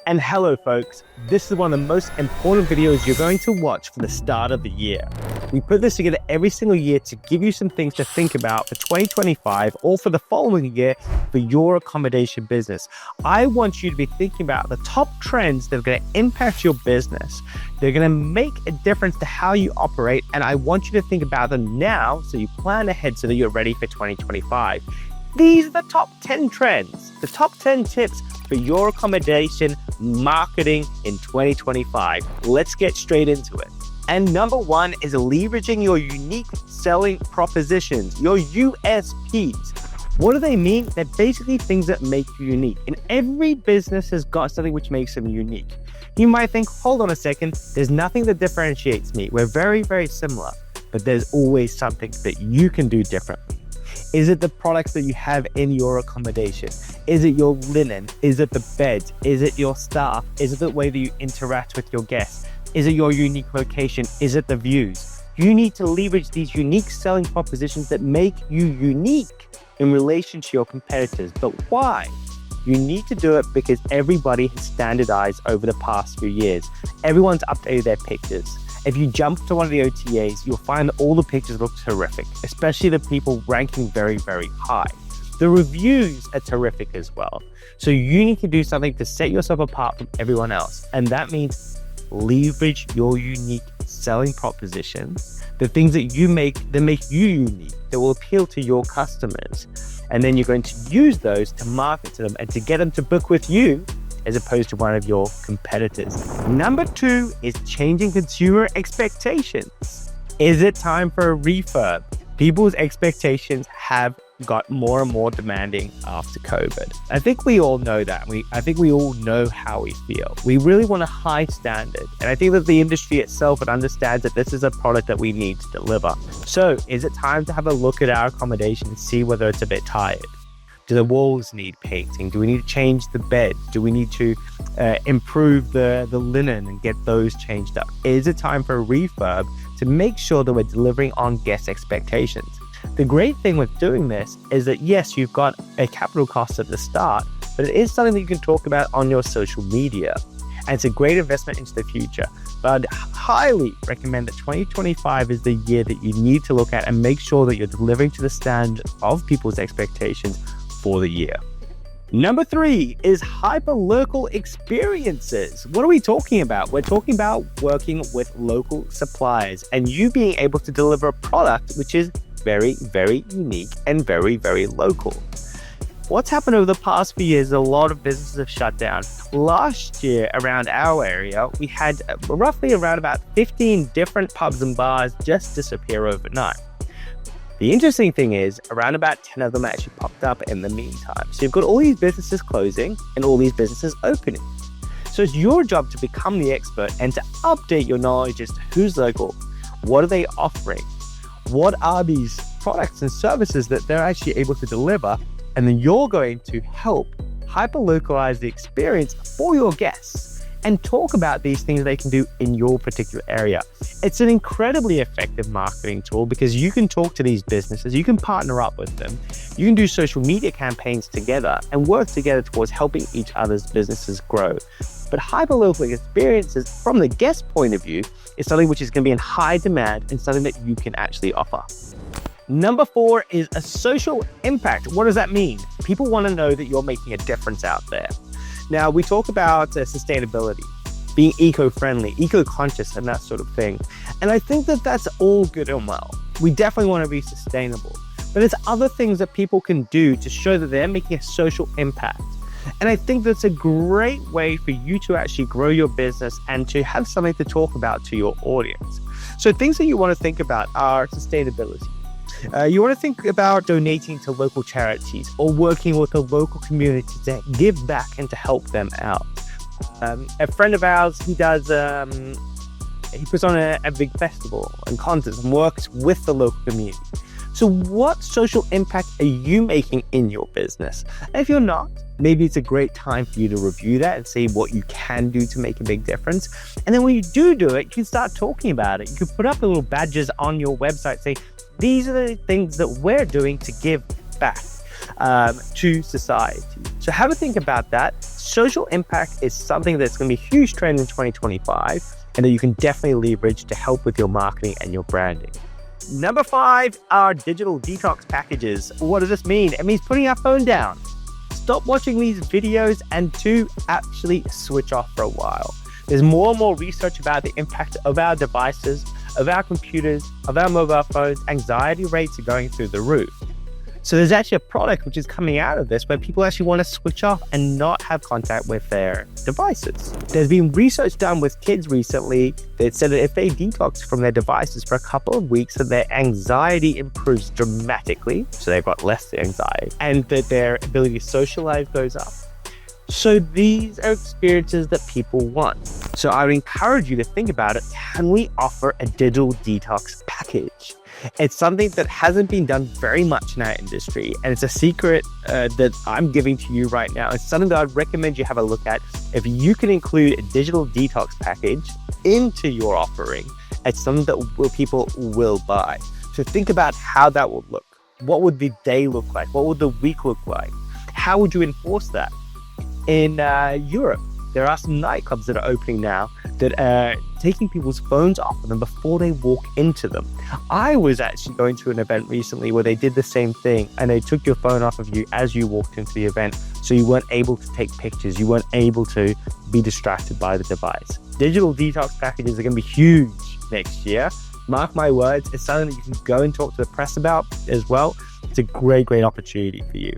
And hello folks, this is one of the most important videos you're going to watch for the start of the year. We put this together every single year to give you some things to think about for 2025 or for the following year for your accommodation business. I want you to be thinking about the top trends that are going to impact your business. They're going to make a difference to how you operate, and I want you to think about them now so you plan ahead so that you're ready for 2025. These are the top 10 trends, the top 10 tips for your accommodation marketing in 2025. Let's get straight into it. And number one is leveraging your unique selling propositions, your USPs. What do they mean? They're basically things that make you unique. And every business has got something which makes them unique. You might think, hold on a second, there's nothing that differentiates me. We're very, very similar, but there's always something that you can do differently. Is it the products that you have in your accommodation? Is it your linen? Is it the beds? Is it your staff? Is it the way that you interact with your guests? Is it your unique location? Is it the views? You need to leverage these unique selling propositions that make you unique in relation to your competitors. But why? You need to do it because everybody has standardized over the past few years. Everyone's updated their pictures. If you jump to one of the OTAs, you'll find that all the pictures look terrific, especially the people ranking very, very high. The reviews are terrific as well. So you need to do something to set yourself apart from everyone else. And that means leverage your unique selling propositions, the things that you make that make you unique, that will appeal to your customers. And then you're going to use those to market to them and to get them to book with you as opposed to one of your competitors. Number two is changing consumer expectations. Is it time for a refurb? People's expectations have got more and more demanding after COVID. I think we all know that. I think we all know how we feel. We really want a high standard. And I think that the industry itself understands that this is a product that we need to deliver. So is it time to have a look at our accommodation and see whether it's a bit tired? Do the walls need painting? Do we need to change the bed? Do we need to improve the linen and get those changed up? Is it time for a refurb to make sure that we're delivering on guest expectations? The great thing with doing this is that yes, you've got a capital cost at the start, but it is something that you can talk about on your social media. And it's a great investment into the future. But I'd highly recommend that 2025 is the year that you need to look at and make sure that you're delivering to the standard of people's expectations for the year. Number three is hyperlocal experiences. What are we talking about? We're talking about working with local suppliers and you being able to deliver a product which is very, very unique and very, very local. What's happened over the past few years, a lot of businesses have shut down. Last year, around our area, we had roughly around about 15 different pubs and bars just disappear overnight. The interesting thing is, around about 10 of them actually popped up in the meantime. So you've got all these businesses closing and all these businesses opening. So it's your job to become the expert and to update your knowledge as to who's local, what are they offering, what are these products and services that they're actually able to deliver, and then you're going to help hyper-localize the experience for your guests and talk about these things they can do in your particular area. It's an incredibly effective marketing tool because you can talk to these businesses, you can partner up with them, you can do social media campaigns together and work together towards helping each other's businesses grow. But hyperlocal experiences from the guest point of view is something which is going to be in high demand and something that you can actually offer. Number four is a social impact. What does that mean? People want to know that you're making a difference out there. Now, we talk about sustainability, being eco-friendly, eco-conscious, and that sort of thing. And I think that that's all good and well. We definitely want to be sustainable. But there's other things that people can do to show that they're making a social impact. And I think that's a great way for you to actually grow your business and to have something to talk about to your audience. So things that you want to think about are sustainability. You want to think about donating to local charities or working with a local community to give back and to help them out. A friend of ours, he puts on a big festival and concerts and works with the local community. So what social impact are you making in your business? And if you're not, maybe it's a great time for you to review that and see what you can do to make a big difference. And then when you do it, you can start talking about it. You can put up little badges on your website saying, these are the things that we're doing to give back to society, So have a think about that. Social impact is something that's going to be a huge trend in 2025 and that you can definitely leverage to help with your marketing and your branding. Number 5 are digital detox packages. What does this mean? It means putting our phone down. Stop watching these videos and to actually switch off for a while. There's more and more research about the impact of our devices, of our computers, of our mobile phones. Anxiety rates are going through the roof. So there's actually a product which is coming out of this where people actually want to switch off and not have contact with their devices. There's been research done with kids recently that said that if they detox from their devices for a couple of weeks, that their anxiety improves dramatically. So they've got less anxiety and that their ability to socialize goes up. So these are experiences that people want. So I would encourage you to think about it. Can we offer a digital detox package? It's something that hasn't been done very much in our industry, and it's a secret that I'm giving to you right now. It's something that I'd recommend you have a look at. If you can include a digital detox package into your offering, it's something that people will buy. So think about how that would look. What would the day look like? What would the week look like? How would you enforce that? In Europe, there are some nightclubs that are opening now that are taking people's phones off of them before they walk into them. I was actually going to an event recently where they did the same thing and they took your phone off of you as you walked into the event, so you weren't able to take pictures, you weren't able to be distracted by the device. Digital detox packages are going to be huge next year. Mark my words, it's something that you can go and talk to the press about as well. It's a great opportunity for you.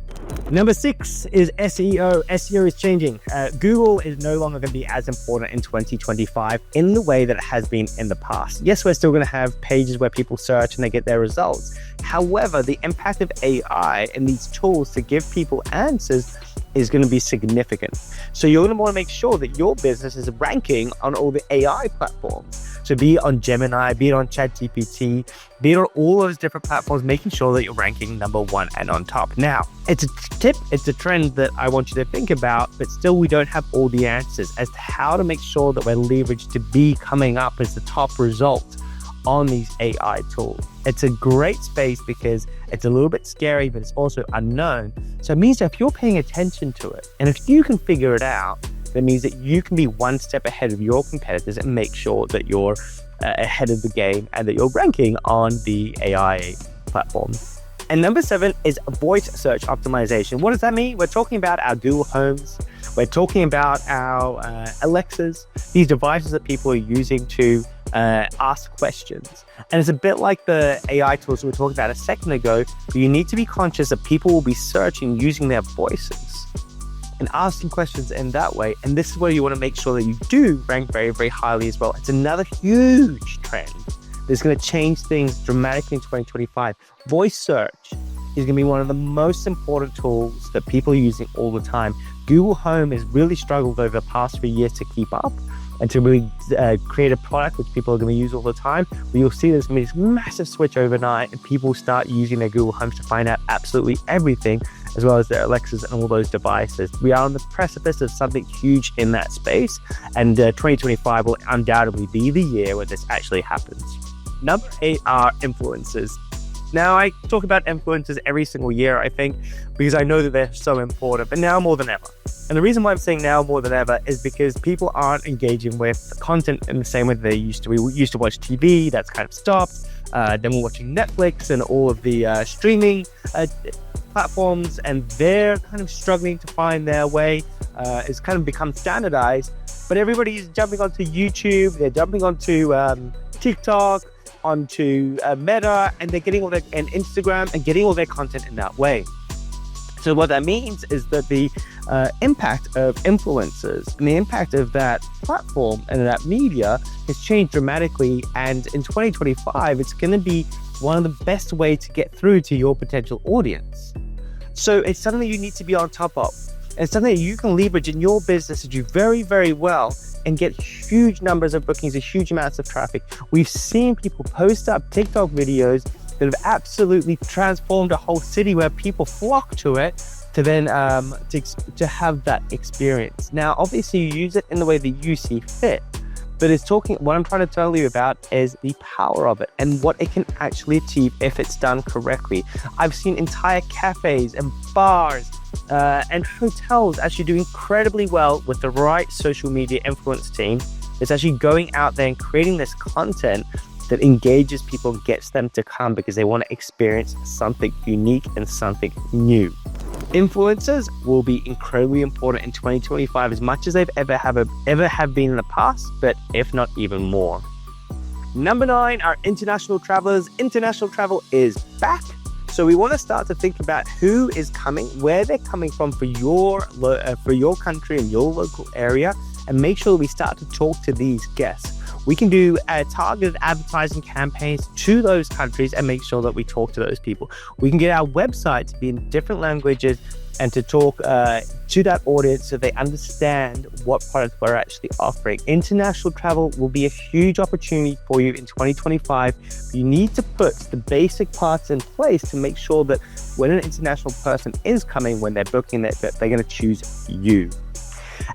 Number 6 is SEO. SEO is changing. Google is no longer going to be as important in 2025 in the way that it has been in the past. Yes, we're still going to have pages where people search and they get their results. However, the impact of AI and these tools to give people answers is going to be significant. So you're going to want to make sure that your business is ranking on all the AI platforms. So be it on Gemini, be it on ChatGPT, be it on all those different platforms, making sure that you're ranking number 1 and on top. Now, it's a tip, it's a trend that I want you to think about, but still we don't have all the answers as to how to make sure that we're leveraged to be coming up as the top result on these AI tools. It's a great space because it's a little bit scary, but it's also unknown. So it means that if you're paying attention to it, and if you can figure it out, that means that you can be one step ahead of your competitors and make sure that you're ahead of the game and that you're ranking on the AI platform. And number 7 is voice search optimization. What does that mean? We're talking about our Google Homes. We're talking about our Alexas, these devices that people are using to ask questions. And it's a bit like the AI tools we were talking about a second ago, but you need to be conscious that people will be searching using their voices and asking questions in that way. And this is where you want to make sure that you do rank very highly as well. It's another huge trend that's going to change things dramatically in 2025. Voice search is going to be one of the most important tools that people are using all the time. Google Home has really struggled over the past few years to keep up and to really create a product which people are going to use all the time. But you'll see there's going to be this massive switch overnight and people start using their Google Homes to find out absolutely everything, as well as their Alexas and all those devices. We are on the precipice of something huge in that space, and 2025 will undoubtedly be the year where this actually happens. Number 8 are influencers. Now, I talk about influencers every single year, I think, because I know that they're so important, but now more than ever. And the reason why I'm saying now more than ever is because people aren't engaging with content in the same way they used to. We used to watch TV, that's kind of stopped. Then we're watching Netflix and all of the streaming platforms, and they're kind of struggling to find their way. It's kind of become standardized, but everybody's jumping onto YouTube, they're jumping onto TikTok, onto Meta, and they're getting all their, and Instagram, and getting all their content in that way. So what that means is that the impact of influencers and the impact of that platform and that media has changed dramatically. And in 2025, it's going to be one of the best ways to get through to your potential audience. So it's something that you need to be on top of. It's something that you can leverage in your business to do very well and get huge numbers of bookings and huge amounts of traffic. We've seen people post up TikTok videos that have absolutely transformed a whole city where people flock to it to then to have that experience. Now, obviously you use it in the way that you see fit, but what I'm trying to tell you about is the power of it and what it can actually achieve if it's done correctly. I've seen entire cafes and bars and hotels actually do incredibly well with the right social media influence team. It's actually going out there and creating this content that engages people and gets them to come because they want to experience something unique and something new. Influencers will be incredibly important in 2025 as much as they've ever have been in the past, but if not even more. Number 9 are international travelers. International travel is back. So we want to start to think about who is coming, where they're coming from for your country and your local area, and make sure we start to talk to these guests. We can do targeted advertising campaigns to those countries and make sure that we talk to those people. We can get our website to be in different languages and to talk to that audience so they understand what products we're actually offering. International travel will be a huge opportunity for you in 2025. You need to put the basic parts in place to make sure that when an international person is coming, when they're booking, that they're going to choose you.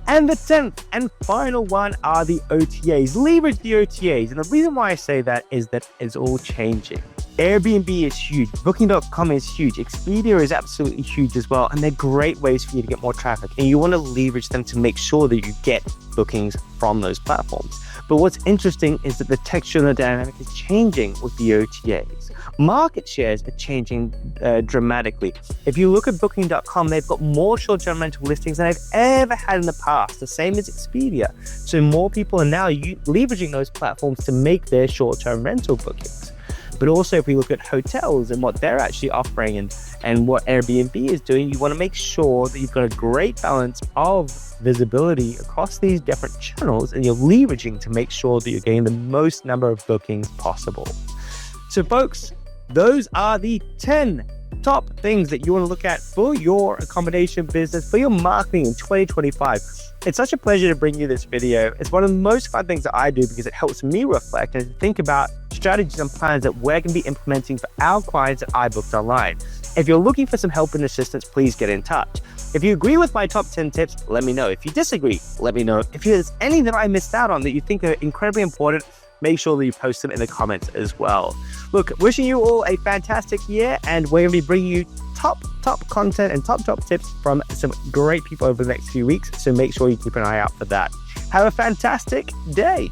And the 10th and final one are the OTAs. Leverage the OTAs. And the reason why I say that is that it's all changing. Airbnb is huge. Booking.com is huge. Expedia is absolutely huge as well. And they're great ways for you to get more traffic. And you want to leverage them to make sure that you get bookings from those platforms. But what's interesting is that the texture and the dynamic is changing with the OTAs. Market shares are changing dramatically. If you look at Booking.com, they've got more short-term rental listings than they've ever had in the past, the same as Expedia. So more people are now leveraging those platforms to make their short-term rental bookings. But also if we look at hotels and what they're actually offering and what Airbnb is doing, you want to make sure that you've got a great balance of visibility across these different channels and you're leveraging to make sure that you're getting the most number of bookings possible. So folks, those are the 10 top things that you want to look at for your accommodation business, for your marketing in 2025. It's such a pleasure to bring you this video. It's one of the most fun things that I do because it helps me reflect and think about strategies and plans that we're going to be implementing for our clients that I booked online. If you're looking for some help and assistance, please get in touch. If you agree with my top 10 tips, let me know. If you disagree, let me know. If there's any that I missed out on that you think are incredibly important, make sure that you post them in the comments as well. Look, wishing you all a fantastic year, and we're going to be bringing you top content and top tips from some great people over the next few weeks. So make sure you keep an eye out for that. Have a fantastic day.